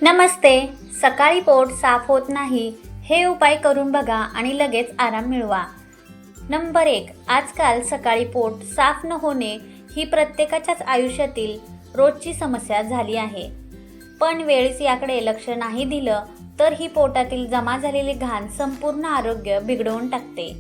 नमस्ते. सकाळी पोट साफ होत नाही हे उपाय करून बघा आणि लगेच आराम मिळवा. नंबर 1. आजकाल सकाळी पोट साफ न होणे ही प्रत्येकाच्याच आयुष्यातील रोजची समस्या झाली आहे. पण वेळीच याकडे लक्ष नाही दिलं तर ही पोटातील जमा झालेली घाण संपूर्ण आरोग्य बिघडवून टाकते.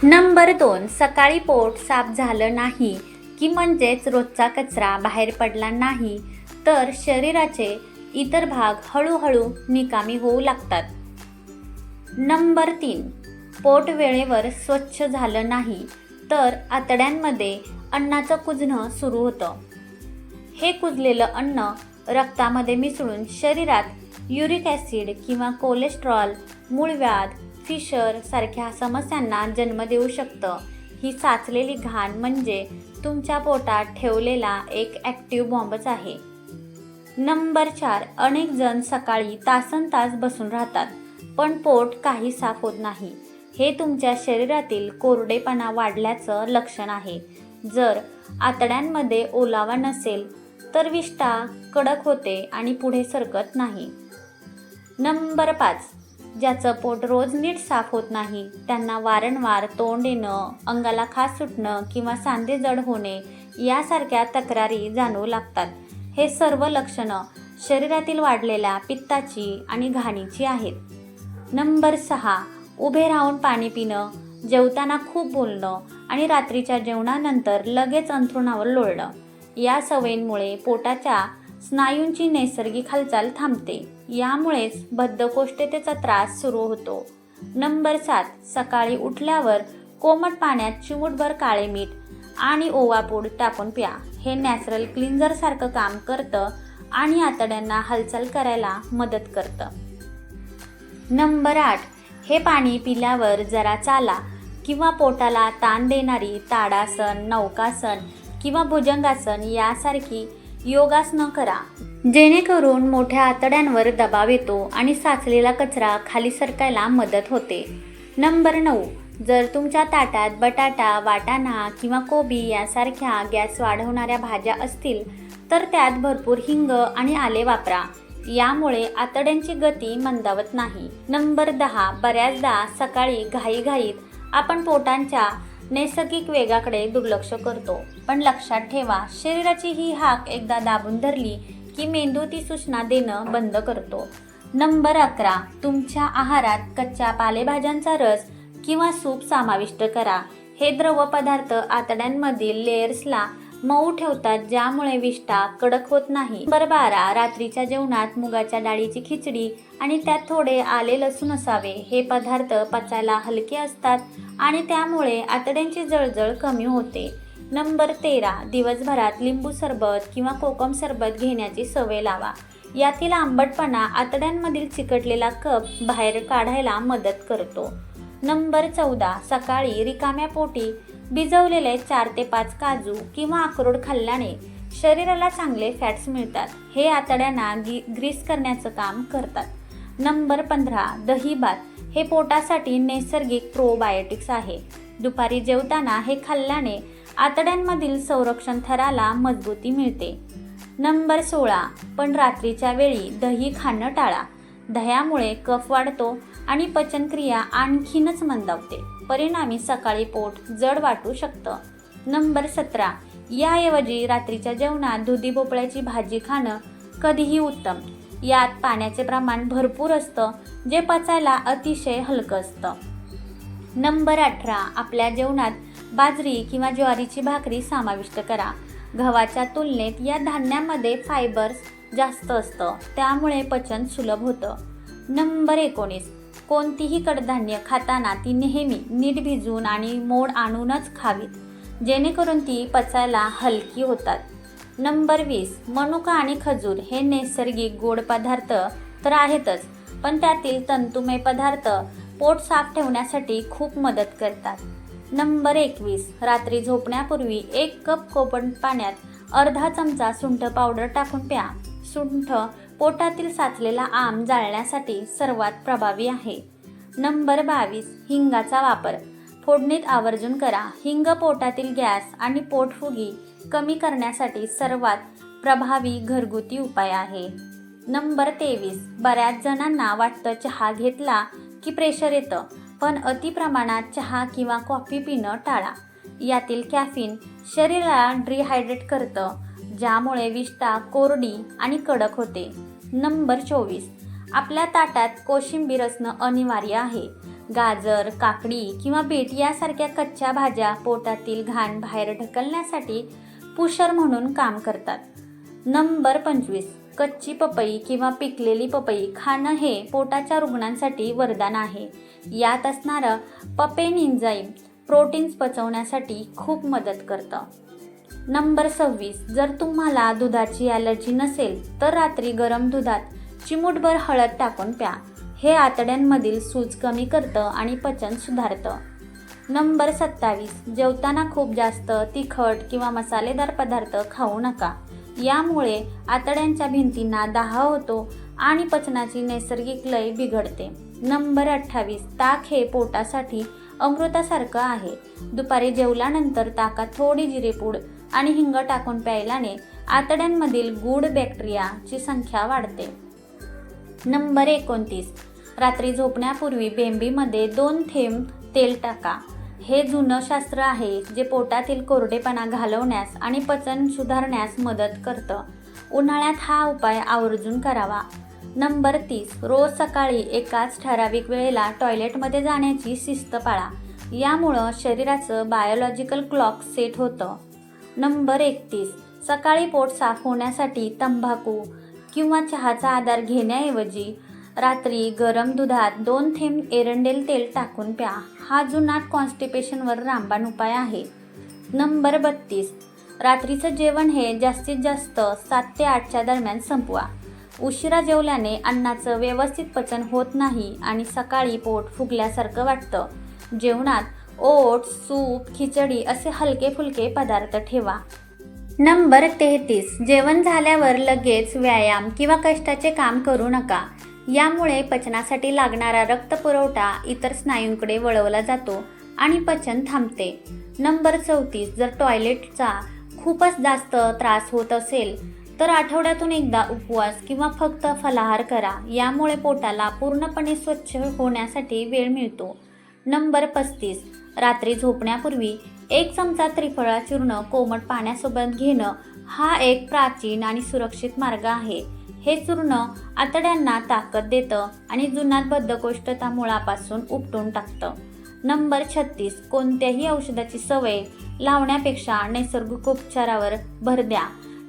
नंबर 2. सकाळी पोट साफ झालं नाही की म्हणजेच रोजचा कचरा बाहेर पडला नाही तर शरीराचे इतर भाग हळूहळू निकामी होऊ लागतात. नंबर 3. पोट वेळेवर स्वच्छ झालं नाही तर आतड्यांमध्ये अन्नाचं कुजणं सुरू होतं. हे कुजलेलं अन्न रक्तामध्ये मिसळून शरीरात युरिक ॲसिड किंवा कोलेस्ट्रॉल, मूळव्याध, फिशर सारख्या समस्यांना जन्म देऊ शकतं. ही साचलेली घाण म्हणजे तुमच्या पोटात ठेवलेला एक ॲक्टिव्ह बॉम्बच आहे. नंबर 4. अनेक जण सकाळी तासनतास बसून राहतात पण पोट काही साफ होत नाही. हे तुमच्या शरीरातील कोरडेपणा वाढल्याचं लक्षण आहे. जर आतड्यांमध्ये ओलावा नसेल तर विष्ठा कडक होते आणि पुढे सरकत नाही. नंबर 5. ज्याचं पोट रोज नीट साफ होत नाही त्यांना वारंवार तोंड येणं, अंगाला खाज सुटणं किंवा सांधे जड होणे यासारख्या तक्रारी जाणवू लागतात. हे सर्व लक्षणं शरीरातील वाढलेल्या पित्ताची आणि घाणीची आहेत. नंबर 6. उभे राहून पाणी पिणं, जेवताना खूप बोलणं आणि रात्रीच्या जेवणानंतर लगेच अंथरुणावर लोळणं या सवयींमुळे पोटाच्या स्नायूंची नैसर्गिक हालचाल थांबते. यामुळेच बद्धकोष्ठतेचा त्रास सुरू होतो. नंबर 7. सकाळी उठल्यावर कोमट पाण्यात चिमूटभर काळे मीठ आणि ओवा पूड टाकून प्या. हे नॅचरल क्लिन्झर सारखं काम करतं आणि आतड्यांना हालचाल करायला मदत करतं. नंबर 8. हे पाणी पिल्यावर जरा चाला किंवा पोटाला ताण देणारी ताडासन, नौकासन किंवा भुजंगासन यासारखी योगासनं करा, जेणेकरून मोठ्या आतड्यांवर दबाव येतो आणि साचलेला कचरा खाली सरकायला मदत होते. नंबर 9. जर तुमच्या ताटात बटाटा, वाटाणा किंवा कोबी यासारख्या गॅस वाढवणाऱ्या भाज्या असतील तर त्यात भरपूर हिंग आणि आले वापरा. यामुळे आतड्यांची गती मंदावत नाही. नंबर 10. बऱ्याचदा सकाळी घाईघाईत आपण पोटांच्या नैसर्गिक वेगाकडे दुर्लक्ष करतो. पण लक्षात ठेवा, शरीराची ही हाक एकदा दाबून धरली की मेंदू ती सूचना देणं बंद करतो. नंबर 11. तुमच्या आहारात कच्च्या पालेभाज्यांचा रस किंवा सूप समाविष्ट करा. हे द्रव पदार्थ आतड्यांमधील लेयर्सला मऊ ठेवतात, ज्यामुळे विष्ठा कडक होत नाही. नंबर 12. रात्रीच्या जेवणात मुगाच्या डाळीची खिचडी आणि त्यात थोडे आले लसूण असावे. हे पदार्थ पचायला हलके असतात आणि त्यामुळे आतड्यांची जळजळ कमी होते. नंबर 13. दिवसभरात लिंबू सरबत किंवा कोकम सरबत घेण्याची सवय लावा. यातील आंबटपणा आतड्यांमधील चिकटलेला कफ बाहेर काढायला मदत करतो. नंबर 14. सकाळी रिकाम्या पोटी भिजवलेले 4 ते 5 काजू किंवा अक्रोड खाल्ल्याने शरीराला चांगले फॅट्स मिळतात. हे आतड्यांना ग्रीस करण्याचं काम करतात. नंबर 15. दही भात हे पोटासाठी नैसर्गिक प्रोबायोटिक्स आहे. दुपारी जेवताना हे खाल्ल्याने आतड्यांमधील संरक्षण थराला मजबूती मिळते. नंबर 16. पण रात्रीच्या वेळी दही खाणं टाळा. दह्यामुळे कफ वाढतो आणि पचनक्रिया आणखीनच मंदावते. परिणामी सकाळी पोट जड वाटू शकतं. नंबर 17. याऐवजी रात्रीच्या जेवणात दुधी भोपळ्याची भाजी खाणं कधीही उत्तम. यात पाण्याचे प्रमाण भरपूर असतं, जे पचायला अतिशय हलकं असतं. नंबर 18. आपल्या जेवणात बाजरी किंवा ज्वारीची भाकरी समाविष्ट करा. गव्हाच्या तुलनेत या धान्यामध्ये फायबर्स जास्त असतं, त्यामुळे पचन सुलभ होतं. नंबर 19. कोणतीही कडधान्य खाताना ती नेहमी नीट भिजवून आणि मोड आणूनच खावीत, जेणेकरून ती पचायला हलकी होतात. नंबर 20. मनुका आणि खजूर हे नैसर्गिक गोड पदार्थ तर आहेतच, पण त्यातील तंतुमय पदार्थ पोट साफ ठेवण्यासाठी खूप मदत करतात. नंबर 21. रात्री झोपण्यापूर्वी 1 कप कोमट पाण्यात अर्धा चमचा सुंठ पावडर टाकून प्या. सुंठ पोटातील साचलेला आम जाळण्यासाठी सर्वात प्रभावी आहे. नंबर 22. हिंगाचा वापर फोडणीत आवर्जून करा. हिंग पोटातील गॅस आणि पोटफुगी कमी करण्यासाठी सर्वात प्रभावी घरगुती उपाय आहे. नंबर 23, बऱ्याच जणांना वाटतं चहा घेतला की प्रेशर येतं, पण अति प्रमाणात चहा किंवा कॉफी पिणं टाळा. यातील कॅफीन शरीराला डिहायड्रेट करतं, ज्यामुळे विष्ठा कोरडी आणि कडक होते. नंबर 24, आपल्या ताटात कोशिंबीर असणं अनिवार्य आहे. गाजर, काकडी किंवा बीट यासारख्या कच्च्या भाज्या पोटातील घाण बाहेर ढकलण्यासाठी पुशर म्हणून काम करतात. नंबर 25, कच्ची पपई किंवा पिकलेली पपई खाणं हे पोटाच्या रुग्णांसाठी वरदान आहे. यात असणारं पपेन एन्झाईम प्रोटीन्स पचवण्यासाठी खूप मदत करतं. नंबर 26, जर तुम्हाला दुधाची ॲलर्जी नसेल तर रात्री गरम दुधात चिमूटभर हळद टाकून प्या. हे आतड्यांमधील सूज कमी करतं आणि पचन सुधारतं. नंबर 27, जेवताना खूप जास्त तिखट किंवा मसालेदार पदार्थ खाऊ नका. यामुळे आतड्यांच्या भिंतींना दाह होतो आणि पचनाची नैसर्गिक लय बिघडते. नंबर 28, ताक हे पोटासाठी अमृतासारखं आहे. दुपारी जेवल्यानंतर ताकात थोडी जिरेपूड आणि हिंग टाकून प्यायल्याने आतड्यांमधील गूड बॅक्टेरियाची संख्या वाढते. नंबर 29, रात्री झोपण्यापूर्वी बेंबीमध्ये 2 थेंब तेल टाका. हे जुनं शास्त्र आहे जे पोटातील कोरडेपणा घालवण्यास आणि पचन सुधारण्यास मदत करतं. उन्हाळ्यात हा उपाय आवर्जून करावा. नंबर 30, रोज सकाळी एकाच ठराविक वेळेला टॉयलेटमध्ये जाण्याची शिस्त पाळा. यामुळं शरीराचं बायोलॉजिकल क्लॉक सेट होतं. नंबर 31, सकाळी पोट साफ होण्यासाठी तंबाखू किंवा चहाचा आधार घेण्याऐवजी रात्री गरम दुधात 2 थेंब एरंडेल तेल टाकून प्या. हा जुनाट कॉन्स्टिपेशनवर रामबाण उपाय आहे. नंबर 32, रात्रीचं जेवण हे जास्तीत जास्त 7 ते 8च्या दरम्यान संपवा. उशिरा जेवल्याने अन्नाचं व्यवस्थित पचन होत नाही आणि सकाळी पोट फुगल्यासारखं वाटतं. जेवणात ओट्स, सूप, खिचडी असे हलके फुलके पदार्थ ठेवा. नंबर 33, जेवण झाल्यावर लगेच व्यायाम किंवा कष्टाचे काम करू नका. यामुळे पचनासाठी लागणारा रक्तपुरवठा इतर स्नायूंकडे वळवला जातो आणि पचन थांबते. नंबर 34, जर टॉयलेटचा खूपच जास्त त्रास होत असेल तर आठवड्यातून एकदा उपवास किंवा फक्त फलाहार करा. यामुळे पोटाला पूर्णपणे स्वच्छ होण्यासाठी वेळ मिळतो. नंबर 35, रात्री झोपण्यापूर्वी 1 चमचा त्रिफळा चूर्ण कोमट पाण्यासोबत घेणं हा एक प्राचीन आणि सुरक्षित मार्ग आहे. हे चूर्ण आतड्यांना ताकद देतं आणि जुनाट बद्धकोष्ठता मुळापासून उपटून टाकतं. नंबर 36, कोणत्याही औषधाची सवय लावण्यापेक्षा नैसर्गिक उपचारावर भर द्या.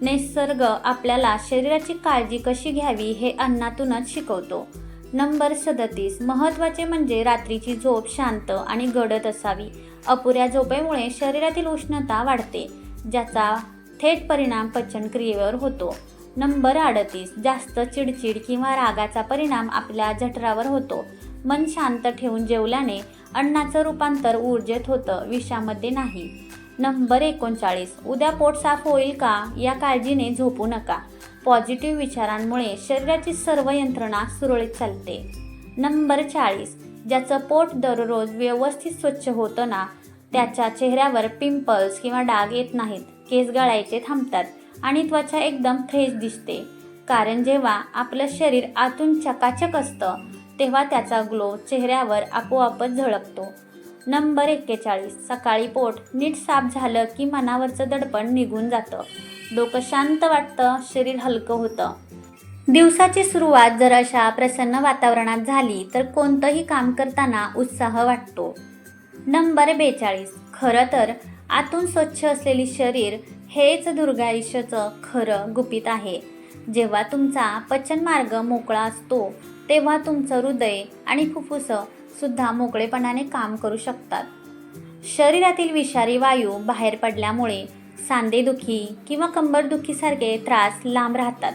निसर्ग आपल्याला शरीराची काळजी कशी घ्यावी हे अन्नातूनच शिकवतो. नंबर 37, महत्त्वाचे म्हणजे रात्रीची झोप शांत आणि गडद असावी. अपुऱ्या झोपेमुळे शरीरातील उष्णता वाढते, ज्याचा थेट परिणाम पचनक्रियेवर होतो. नंबर 38, जास्त चिडचिड किंवा रागाचा परिणाम आपल्या जठरावर होतो. मन शांत ठेवून जेवल्याने अन्नाचं रूपांतर ऊर्जेत होतं, विषामध्ये नाही. नंबर 39, उद्या पोट साफ होईल का या काळजीने झोपू नका. पॉझिटिव्ह विचारांमुळे शरीराची सर्व यंत्रणा सुरळीत चालते. नंबर 40, ज्याचं पोट दररोज व्यवस्थित स्वच्छ होतं ना, त्याच्या चेहऱ्यावर पिंपल्स किंवा डाग येत नाहीत, केस गळायचे थांबतात आणि त्वचा एकदम फ्रेश दिसते. कारण जेव्हा आपलं शरीर आतून चकाचक असतं तेव्हा त्याचा ग्लो चेहऱ्यावर आपोआपच झळकतो. नंबर 41, सकाळी पोट नीट साफ झालं की मनावरचं दडपण निघून जातं, डोकं शांत वाटतं, शरीर हलकं होतं. दिवसाची सुरुवात जर अशा प्रसन्न वातावरणात झाली तर कोणतंही काम करताना उत्साह वाटतो. नंबर 42, खरं तर आतून स्वच्छ असलेली शरीर हेच दीर्घायुष्याचं खरं गुपित आहे. जेव्हा तुमचा पचनमार्ग मोकळा असतो तेव्हा तुमचं हृदय आणि फुफ्फुसं सुद्धा मोकळेपणाने काम करू शकतात. शरीरातील विषारी वायू बाहेर पडल्यामुळे सांधेदुखी किंवा कंबरदुखीसारखे त्रास लांब राहतात.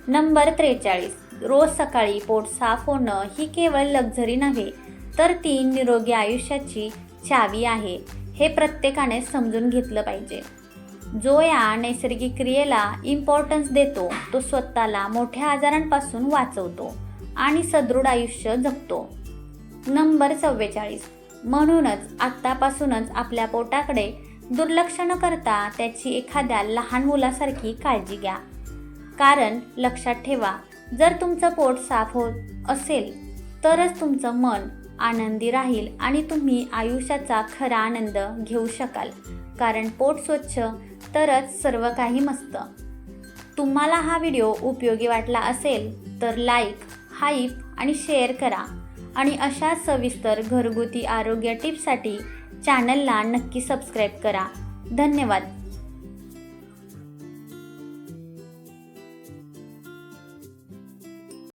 नंबर 43, रोज सकाळी पोट साफ होणं ही केवळ लक्झरी नव्हे तर ती निरोगी आयुष्याची चावी आहे. हे प्रत्येकाने समजून घेतलं पाहिजे. जो या नैसर्गिक क्रियेला इम्पॉर्टन्स देतो तो स्वतःला मोठ्या आजारांपासून वाचवतो आणि सदृढ आयुष्य जगतो. नंबर 44, म्हणूनच आत्तापासूनच आपल्या पोटाकडे दुर्लक्ष न करता त्याची एखाद्या लहान मुलासारखी काळजी घ्या. कारण लक्षात ठेवा, जर तुमचं पोट साफ होत असेल तरच तुमचं मन आनंदी राहील आणि तुम्ही आयुष्याचा खरा आनंद घेऊ शकाल. कारण पोट स्वच्छ तरच सर्व काही मस्त. तुम्हाला हा व्हिडिओ उपयोगी वाटला असेल तर लाईक, हाईप आणि शेअर करा आणि अशा सविस्तर घरगुती आरोग्य टिप्ससाठी चॅनलला नक्की सबस्क्राईब करा. धन्यवाद.